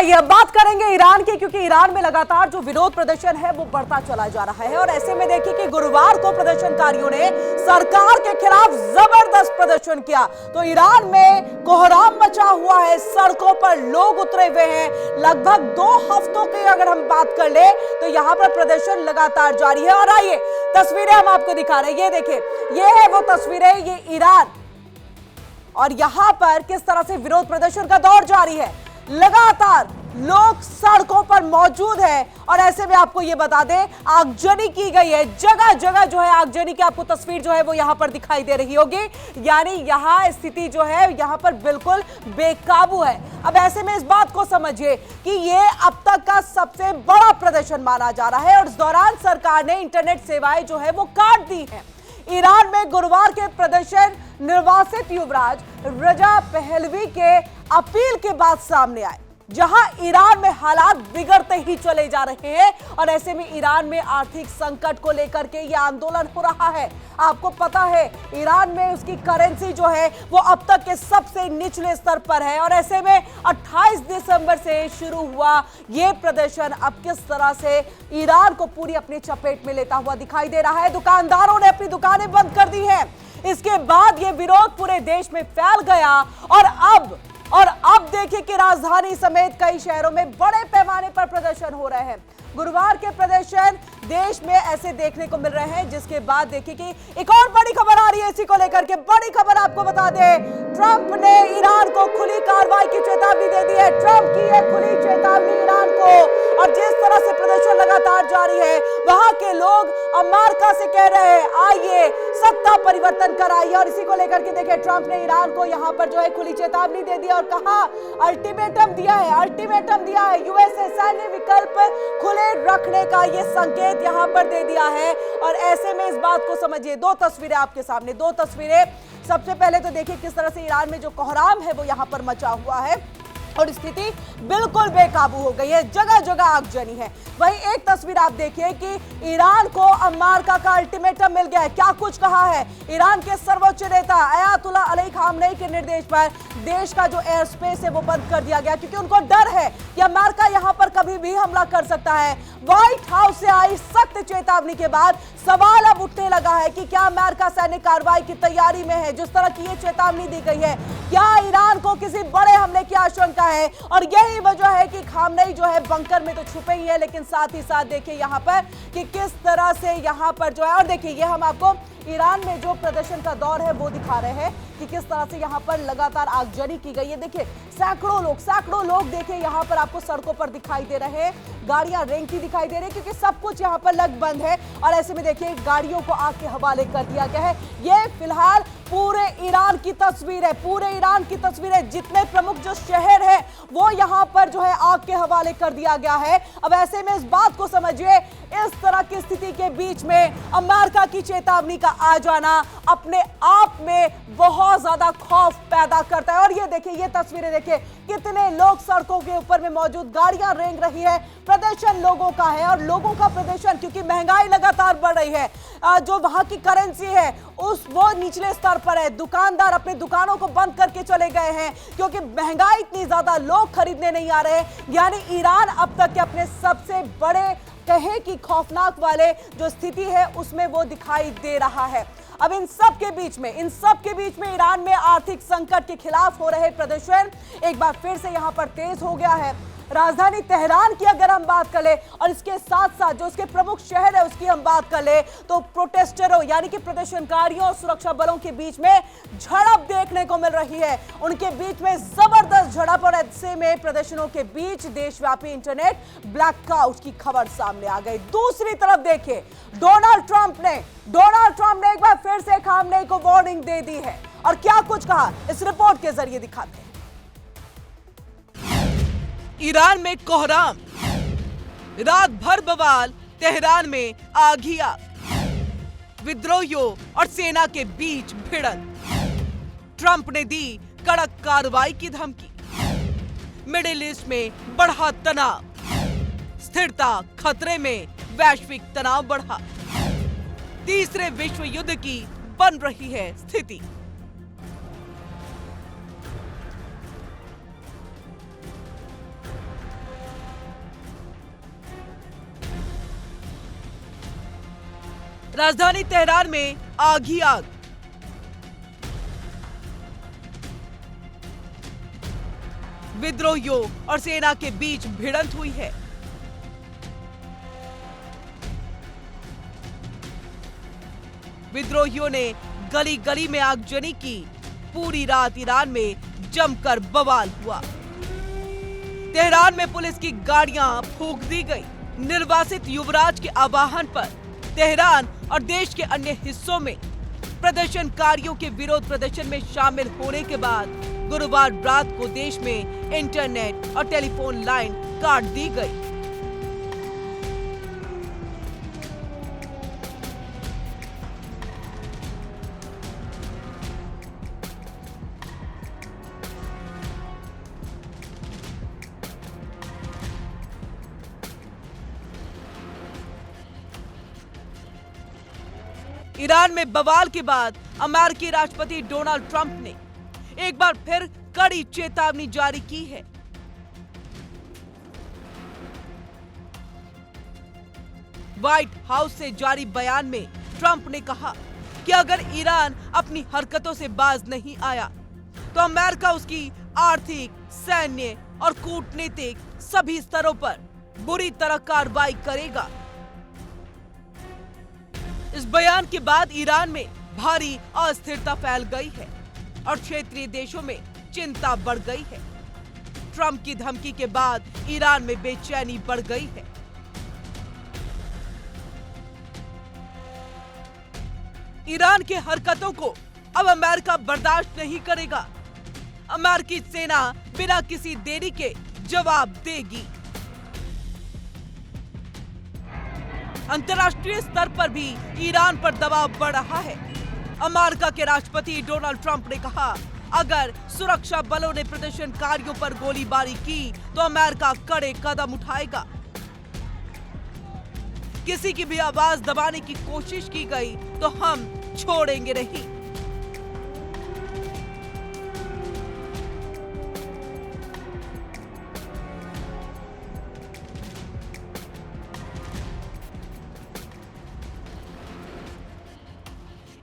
आइए अब बात करेंगे ईरान की, क्योंकि ईरान में लगातार जो विरोध प्रदर्शन है वो बढ़ता चला जा रहा है। और ऐसे में देखिए कि गुरुवार को प्रदर्शनकारियों ने सरकार के खिलाफ जबरदस्त प्रदर्शन किया। तो ईरान में कोहराम मचा हुआ है, सड़कों पर लोग उतरे हुए हैं। लगभग 2 हफ्तों की अगर हम बात कर ले तो यहां पर प्रदर्शन लगातार जारी है। और आइए तस्वीरें हम आपको दिखा रहे हैं, ये देखिए, ये है वो तस्वीरें, ये ईरान, और यहां पर किस तरह से विरोध प्रदर्शन का दौर जारी है। लगातार लोग सड़कों पर मौजूद है। और ऐसे में आपको यह बता दें, आगजनी की गई है, जगह जगह जो है आगजनी की आपको तस्वीर जो है वो यहां पर दिखाई दे रही होगी। यानी यहां स्थिति जो है यहां पर बिल्कुल बेकाबू है। अब ऐसे में इस बात को समझिए कि यह अब तक का सबसे बड़ा प्रदर्शन माना जा रहा है। और इस दौरान सरकार ने इंटरनेट सेवाएं जो है वो काट दी है। ईरान में गुरुवार के प्रदर्शन निर्वासित युवराज रजा पहलवी के अपील के बाद सामने आए, जहां ईरान में हालात बिगड़ते ही चले जा रहे हैं। और ऐसे में ईरान में आर्थिक संकट को लेकर के यह आंदोलन हो रहा है। आपको पता है ईरान में उसकी करेंसी जो है वो अब तक के सबसे निचले स्तर पर है। और ऐसे में 28 दिसंबर से शुरू हुआ यह प्रदर्शन अब किस तरह से ईरान को पूरी अपनी चपेट में लेता हुआ दिखाई दे रहा है। दुकानदारों ने अपनी दुकानें बंद कर दी हैं। इसके बाद यह विरोध पूरे देश में फैल गया। और अब देखिए कि राजधानी समेत कई शहरों में बड़े पैमाने पर प्रदर्शन हो रहे हैं। गुरुवार के प्रदर्शन देश में ऐसे देखने को मिल रहे हैं, जिसके बाद देखिए कि एक और बड़ी खबर आ रही है इसी को लेकर के। बड़ी खबर आपको बता दें, ट्रंप ने ईरान को खुली कार्रवाई की चेतावनी दे दी है। ट्रंप की यह खुली चेतावनी ईरान को, और जिस तरह से प्रदर्शन लगातार जारी है, वहां के लोग अमेरिका से कह रहे हैं आइए सत्ता परिवर्तन कराइए। और इसी को लेकर के देखिए ट्रंप ने ईरान को यहां पर जो है खुली चेतावनी दे दी और कहा, अल्टीमेटम दिया है यूएसए सैन्य विकल्प खुले रखने का ये संकेत यहां पर दे दिया है। और ऐसे में इस बात को समझिए, 2 तस्वीरें आपके सामने, 2 तस्वीरें। सबसे पहले तो देखिए किस तरह से ईरान में जो कोहराम है वो यहां पर मचा हुआ है और स्थिति बिल्कुल बेकाबू हो गई है, जगह जगह आगजनी है। वहीं एक तस्वीर आप देखिए कि ईरान को अमेरिका का अल्टीमेटम मिल गया है। क्या कुछ कहा है ईरान के सर्वोच्च नेता अयातुल्लाह अली खामनेई के निर्देश पर देश का जो एयर स्पेस है वो बंद कर दिया गया, क्योंकि उनको डर है कि अमेरिका यहां पर कभी भी हमला कर सकता है। व्हाइट हाउस से आई सख्त चेतावनी के बाद सवाल अब उठने लगा है कि क्या अमेरिका सैन्य कार्रवाई की तैयारी में है। जिस तरह की ये चेतावनी दी गई है, क्या ईरान को किसी बड़े हमले की आशंका है। और यही वजह है कि खामनेई जो है बंकर में तो छुपे ही है, लेकिन साथ ही साथ देखिए यहां पर कि किस तरह से यहां पर जो है, और देखिए ये हम आपको ईरान में जो प्रदर्शन का दौर है वो दिखा रहे हैं कि किस तरह से यहां पर लगातार आगजनी की गई है। देखिए सैकड़ों लोग देखिए यहां पर आपको सड़कों पर दिखाई दे रहे हैं, गाड़ियां रेंगती दिखाई दे रही है, क्योंकि सब कुछ यहां पर लग बंद है। और ऐसे में देखिए गाड़ियों को आग के हवाले कर दिया गया है। ये फिलहाल पूरे ईरान की तस्वीर है, जितने प्रमुख जो शहर है वो यहां पर जो है आग के हवाले कर दिया गया है। अब ऐसे में इस बात को समझिए, इस तरह की स्थिति के बीच में अमेरिका की चेतावनी का आ जाना अपने आप में बहुत ज्यादा खौफ पैदा करता है। और ये देखिए, ये तस्वीरें देखिए, कितने लोग सड़कों के ऊपर में मौजूद, गाड़ियां रेंग रही है। प्रदर्शन लोगों का है, और लोगों का प्रदर्शन क्योंकि महंगाई लगातार बढ़ रही है, जो वहां की करेंसी है वो निचले स्तर पर है। दुकानदार अपनी दुकानों को बंद करके चले गए हैं, क्योंकि महंगाई इतनी ज्यादा, लोग खरीदने नहीं आ रहे। यानी ईरान अब तक के अपने सबसे बड़े कहे कि खौफनाक वाले जो स्थिति है उसमें वो दिखाई दे रहा है। अब इन सब के बीच में ईरान में आर्थिक संकट के खिलाफ हो रहे प्रदर्शन एक बार फिर से यहां पर तेज हो गया है। राजधानी तेहरान की अगर हम बात करें और इसके साथ साथ जो उसके प्रमुख शहर है उसकी हम बात करें, तो प्रोटेस्टरों यानी कि प्रदर्शनकारियों और सुरक्षा बलों के बीच में झड़प देखने को मिल रही है। उनके बीच में जबरदस्त झड़प, और ऐसे में प्रदर्शनों के बीच देशव्यापी इंटरनेट ब्लैकआउट की खबर सामने आ गई। दूसरी तरफ देखिए, डोनाल्ड ट्रंप ने एक बार फिर से खामनेई को वार्निंग दे दी है। और क्या कुछ कहा, इस रिपोर्ट के जरिए दिखाते हैं। ईरान में कोहराम, रात भर बवाल, तेहरान में आग ही आग, विद्रोहियों और सेना के बीच भिड़ंत। ट्रंप ने दी कड़क कार्रवाई की धमकी। मिडिल ईस्ट में बढ़ा तनाव, स्थिरता खतरे में, वैश्विक तनाव बढ़ा। तीसरे विश्व युद्ध की बन रही है स्थिति। राजधानी तेहरान में आग ही आग। विद्रोहियों और सेना के बीच भिड़ंत हुई है। विद्रोहियों ने गली गली में आगजनी की। पूरी रात ईरान में जमकर बवाल हुआ। तेहरान में पुलिस की गाड़ियां फूंक दी गई। निर्वासित युवराज के आह्वान पर तेहरान और देश के अन्य हिस्सों में प्रदर्शनकारियों के विरोध प्रदर्शन में शामिल होने के बाद गुरुवार रात को देश में इंटरनेट और टेलीफोन लाइन काट दी गई। ईरान में बवाल के बाद अमेरिकी राष्ट्रपति डोनाल्ड ट्रंप ने एक बार फिर कड़ी चेतावनी जारी की है। व्हाइट हाउस से जारी बयान में ट्रंप ने कहा कि अगर ईरान अपनी हरकतों से बाज नहीं आया तो अमेरिका उसकी आर्थिक, सैन्य और कूटनीतिक सभी स्तरों पर बुरी तरह कार्रवाई करेगा। इस बयान के बाद ईरान में भारी अस्थिरता फैल गई है और क्षेत्रीय देशों में चिंता बढ़ गई है। ट्रंप की धमकी के बाद ईरान में बेचैनी बढ़ गई है। ईरान की हरकतों को अब अमेरिका बर्दाश्त नहीं करेगा। अमेरिकी सेना बिना किसी देरी के जवाब देगी। अंतर्राष्ट्रीय स्तर पर भी ईरान पर दबाव बढ़ रहा है। अमेरिका के राष्ट्रपति डोनाल्ड ट्रंप ने कहा, अगर सुरक्षा बलों ने प्रदर्शनकारियों पर गोलीबारी की तो अमेरिका कड़े कदम उठाएगा। किसी की भी आवाज दबाने की कोशिश की गई तो हम छोड़ेंगे नहीं।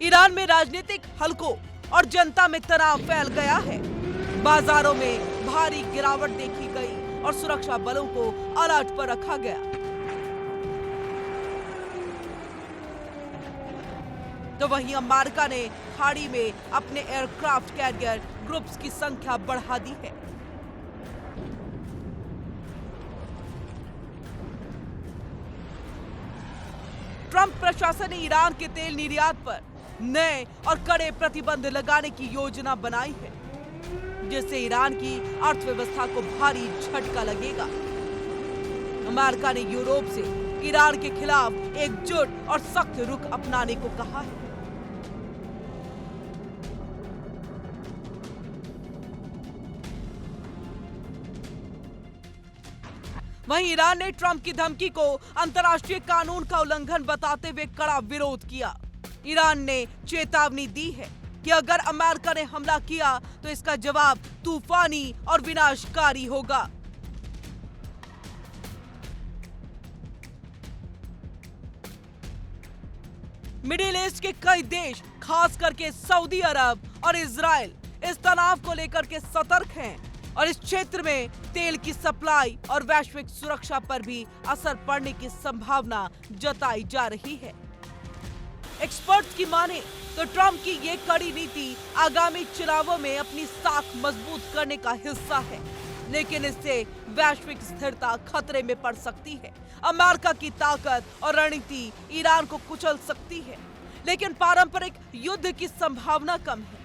ईरान में राजनीतिक हलकों और जनता में तनाव फैल गया है। बाजारों में भारी गिरावट देखी गई और सुरक्षा बलों को अलर्ट पर रखा गया। तो वहीं अमेरिका ने खाड़ी में अपने एयरक्राफ्ट कैरियर ग्रुप्स की संख्या बढ़ा दी है। ट्रंप प्रशासन ने ईरान के तेल निर्यात पर नए और कड़े प्रतिबंध लगाने की योजना बनाई है, जिससे ईरान की अर्थव्यवस्था को भारी झटका लगेगा। अमेरिका ने यूरोप से ईरान के खिलाफ एकजुट और सख्त रुख अपनाने को कहा है। वहीं ईरान ने ट्रंप की धमकी को अंतर्राष्ट्रीय कानून का उल्लंघन बताते हुए कड़ा विरोध किया। ईरान ने चेतावनी दी है कि अगर अमेरिका ने हमला किया तो इसका जवाब तूफानी और विनाशकारी होगा। मिडिल ईस्ट के कई देश, खास करके सऊदी अरब और इजराइल, इस तनाव को लेकर के सतर्क हैं और इस क्षेत्र में तेल की सप्लाई और वैश्विक सुरक्षा पर भी असर पड़ने की संभावना जताई जा रही है। एक्सपर्ट्स की माने तो ट्रंप की ये कड़ी नीति आगामी चुनावों में अपनी साख मजबूत करने का हिस्सा है, लेकिन इससे वैश्विक स्थिरता खतरे में पड़ सकती है। अमेरिका की ताकत और रणनीति ईरान को कुचल सकती है, लेकिन पारंपरिक युद्ध की संभावना कम है।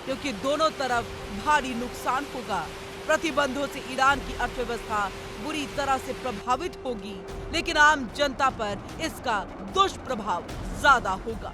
क्योंकि दोनों तरफ भारी नुकसान होगा। प्रतिबंधों से ईरान की अर्थव्यवस्था बुरी तरह से प्रभावित होगी, लेकिन आम जनता पर इसका दुष्प्रभाव ज्यादा होगा।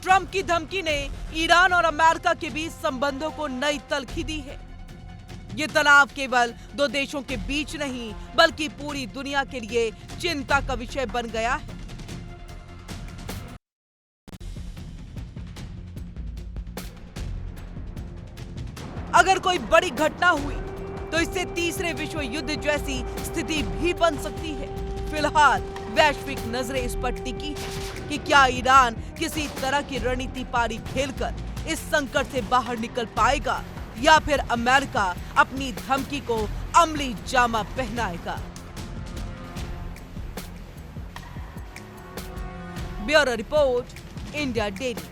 ट्रंप की धमकी ने ईरान और अमेरिका के बीच संबंधों को नई तलखी दी है। ये तनाव केवल दो देशों के बीच नहीं, बल्कि पूरी दुनिया के लिए चिंता का विषय बन गया है। अगर कोई बड़ी घटना हुई तो इससे तीसरे विश्व युद्ध जैसी स्थिति भी बन सकती है। फिलहाल वैश्विक नजरें इस पर टिकी है कि क्या ईरान किसी तरह की रणनीति पारी खेलकर इस संकट से बाहर निकल पाएगा या फिर अमेरिका अपनी धमकी को अमली जामा पहनाएगा। Bureau report, India daily.